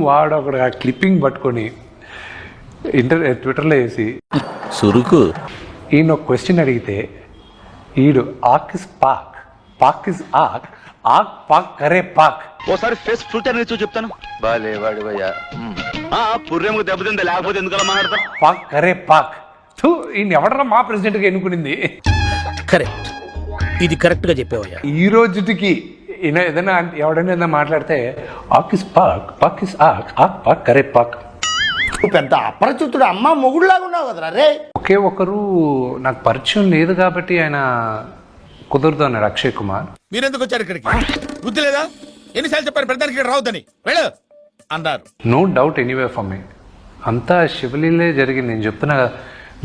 వాడు అక్కడ ఆ క్లిప్పింగ్ పట్టుకొని ట్విట్టర్లో వేసి సురుకు ఈయన ఒక క్వశ్చన్ అడిగితే ఈడు ఆక్ ఇస్ పాక్, పాక్ ఇస్ ఆక్, ఆక్ పాక్ కరే పాక్. ఓసారి ఫేస్ ఫుల్ టైం చూ చెప్తాను. బాలే వాడు భయ్యా, పుర్రెముకు దెబ్బతింది, లేకపోతే ఎందుకలా మాట్లాడతాం. పాక్ కరే పాక్. ఈయన ఎవడరా మా ప్రెసిడెంట్గా ఎన్నుకునింది? కరెక్ట్, ఇది కరెక్ట్ గా చెప్పావయ్యా. ఈ రోజుకి ఈయన ఏదైనా ఎవడైనా మాట్లాడితే ఆక్ ఇస్ పాక్, పాక్ ఇస్ ఆక్, ఆక్ పాక్ కరే పాక్. పెద్ద అపరిచితుడు, అమ్మ మొగుడులాగా ఉన్నావు కదరా రే. ఒకే ఒకరు నాకు పరిచయం లేదు కాబట్టి ఆయన కుదరదు అన్నాడు, అక్షయ్ కుమార్. మీరెందుకు వచ్చారు ఇక్కడికి? బుద్ధి లేదా? ఎన్నిసార్లు చెప్పారు పెద్దానికి ఇక్కడ రావద్దని? వెళ్ళు అన్నారు. No doubt anyway for me, అంతా శివలీలే జరిగింది. నేను చెప్తున్నా,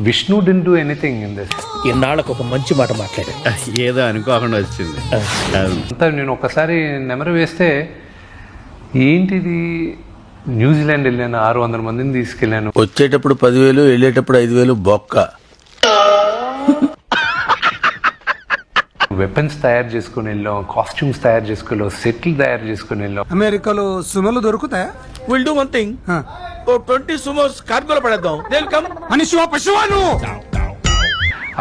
Vishnu did do anything in this. ఇన్నాళ్ళకు ఒక మంచి మాట మాట్లాడాడు. ఏదో అనుకోకుండా వచ్చింది. అంతా నేను ఒకసారి నెమరు వేస్తే ఏంటిది, న్యూజిలాండ్ వెళ్ళాను, 600 మందిని తీసుకెళ్ళాను. వచ్చేటప్పుడు 10,000, వెళ్ళేటప్పుడు 5,000 బొక్క. వెపన్స్ తయారు చేసుకుని వెళ్ళాం, కాస్ట్యూమ్స్ తయారు చేసుకుని వెళ్ళాం, సెట్లు తయారు చేసుకుని వెళ్ళాం. అమెరికాలో సుమలు దొరుకుతాయా? Will do one thing, 20 సుమోస్ కార్గోలో పడేద్దాం. మనిషివా పశువా నువ్వు?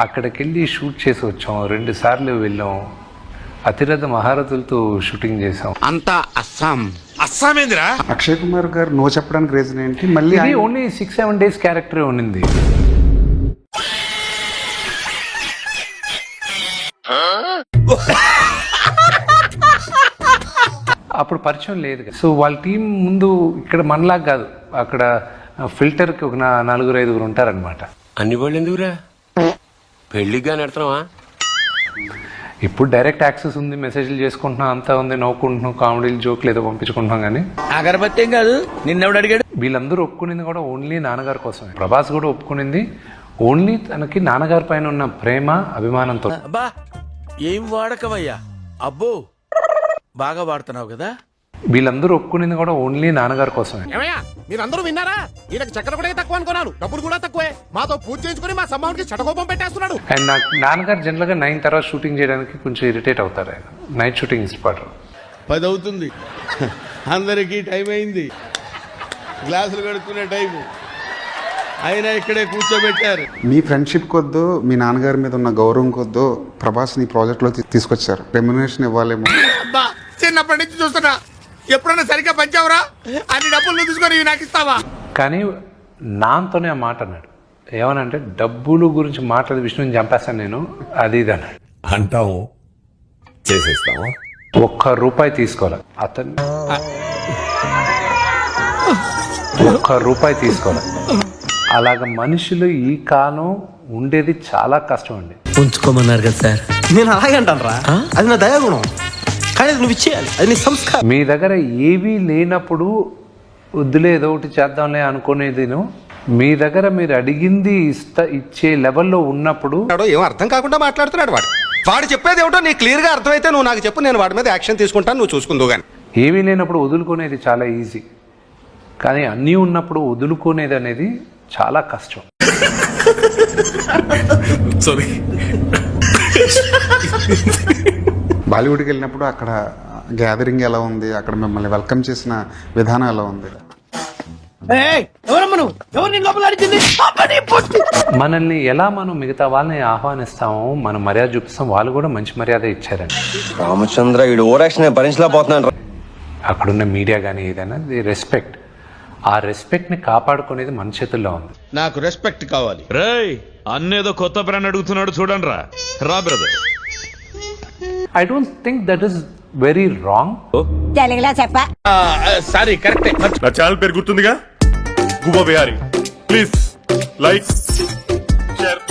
అక్కడికి వెళ్ళి షూట్ చేసి వచ్చాం, 2 సార్లు వెళ్ళాం. అతిరథ మహారథులతో షూటింగ్ చేసాం. అంతా అస్సాం. అస్సామేందిరా? అక్షయ్ కుమార్ గారు నో చెప్పడానికి రీజన్ ఏంటి? మళ్ళీ ఇది ఓన్లీ 6-7 డేస్ క్యారెక్టరే ఉన్నింది. అప్పుడు పరిచయం లేదు కదా. సో వాళ్ళ టీం ముందు ఇక్కడ మనలాగా కాదు, అక్కడ ఫిల్టర్కి ఒక 4-5 ఉంటారనమాట. అన్ని వాళ్ళు ఎందుకురా? పెళ్లిగా నడుతున్నావా? ఇప్పుడు డైరెక్ట్ యాక్సెస్ ఉంది, మెసేజ్లు చేసుకుంటున్నాం, అంతా ఉంది, నవ్వుకుంటున్నాం, కామెడీలు జోక్లు ఏదో పంపించుకుంటున్నాం. కానీ అగరబత్తి ఏం కాదు. నిన్నెవడు అడిగాడు? వీళ్ళందరూ ఒప్పుకునింది కూడా ఓన్లీ నాన్నగారి కోసమే. ప్రభాస్ కూడా ఒప్పుకునింది ఓన్లీ తనకి నాన్నగారి పైన ఉన్న ప్రేమ, అభిమానంతో. అబ్బా ఏం వాడకవయ్యా, అబ్బో బాగా వాడుతున్నావు కదా. వీళ్ళందరూ ఒప్పుకునింది కూడా ఓన్లీ నాన్నగారి కోసమే. మీరందరూ విన్నారా? ఈయనకి చక్కెర కూడా తక్కువ అనుకున్నాను, డబ్బులు కూడా తక్కువే. మాతో పూజ చేయించుకుని మా సమానికి చెడకోపం పెట్టేస్తున్నాడు. అండ్ నాకు నాన్నగారు జనరల్గా 9 తర్వాత షూటింగ్ చేయడానికి కొంచెం ఇరిటేట్ అవుతారు. ఆయన నైట్ షూటింగ్ ఇష్టపడరు. 10 అవుతుంది, అందరికీ టైం అయింది, గ్లాసులు కడుక్కునే టైము, అయినా ఇక్కడే కూర్చోబెట్టారు. మీ ఫ్రెండ్షిప్ కొద్దు, మీ నాన్నగారి మీద ఉన్న గౌరవం కొద్దు ప్రభాస్ ని ప్రాజెక్ట్ లో తీసుకొచ్చారు. రెమ్యునరేషన్ ఇవ్వాలేమో. అబ్బా చిన్నప్పటి నుంచి చూస్తున్నా, ఎప్పుడైనా సరిగ్గా పంచావురా? అన్ని డబ్బులు తీసుకొని ఇవి నాకు ఇస్తావా? కానీ నాతోనే ఆ మాట అన్నాడు. ఏమనంటే, డబ్బులు గురించి మాట్లాడి విష్ణుని చంపేస్తాను నేను, అది ఇది అన్నాడు. అంటాము, చేసేస్తాము. ₹1 తీసుకోవాలి అతను, ₹1 తీసుకోవాలి. అలాగ మనుషులు ఈ కాలం ఉండేది చాలా కష్టం అండి. ఉంచుకోమన్నారు కదా సార్. నేను అలాగే అంటాను రా, అది నా దయాగుణం. కానీ అది నువ్వు ఇచ్చేయాలి, అది నీ సంస్కారం. మీ దగ్గర ఏవీ లేనప్పుడు వద్దులే ఏదో ఒకటి చేద్దాంలే అనుకునేదిను, మీ దగ్గర మీరు అడిగింది ఇచ్చే లెవెల్లో ఉన్నప్పుడు. ఏం అర్థం కాకుండా మాట్లాడుతున్నాడు వాడు. వాడు చెప్పేది ఏమిటో నీకు క్లియర్ గా అర్థమైతే నువ్వు నాకు చెప్పు, నేను వాడి మీద యాక్షన్ తీసుకుంటాను, నువ్వు చూసుకుందు కానీ. ఏవీ లేనప్పుడు వదులుకునేది చాలా ఈజీ, కానీ అన్నీ ఉన్నప్పుడు వదులుకునేది అనేది చాలా కష్టం. బాలీవుడ్కి వెళ్ళినప్పుడు అక్కడ గ్యాదరింగ్ ఎలా ఉంది, అక్కడ మిమ్మల్ని వెల్కమ్ చేసిన విధానం ఎలా ఉంది? మనల్ని ఎలా మనం మిగతా వాళ్ళని ఆహ్వానిస్తామో, మనం మర్యాద చూపిస్తాం, వాళ్ళు కూడా మంచి మర్యాద ఇచ్చారండి. రామచంద్ర ఈడు ఓరాక్షన్ భరించలేకపోతున్నాను. అక్కడున్న మీడియా కానీ ఏదైనా రెస్పెక్ట్, ఆ రెస్పెక్ట్ని కాపాడుకునేది మన చేతుల్లో ఉంది. నాకు రెస్పెక్ట్ కావాలి. రేయ్ అన్నేదో కొత్త బ్రాండ్ అడుగుతున్నాడు చూడండి రా. రా brother. I don't think that is very wrong. Sorry కరెక్టే. నా ఛానల్ పేరు గుర్తుందిగా, గుబా బిహారీ. Please like, share.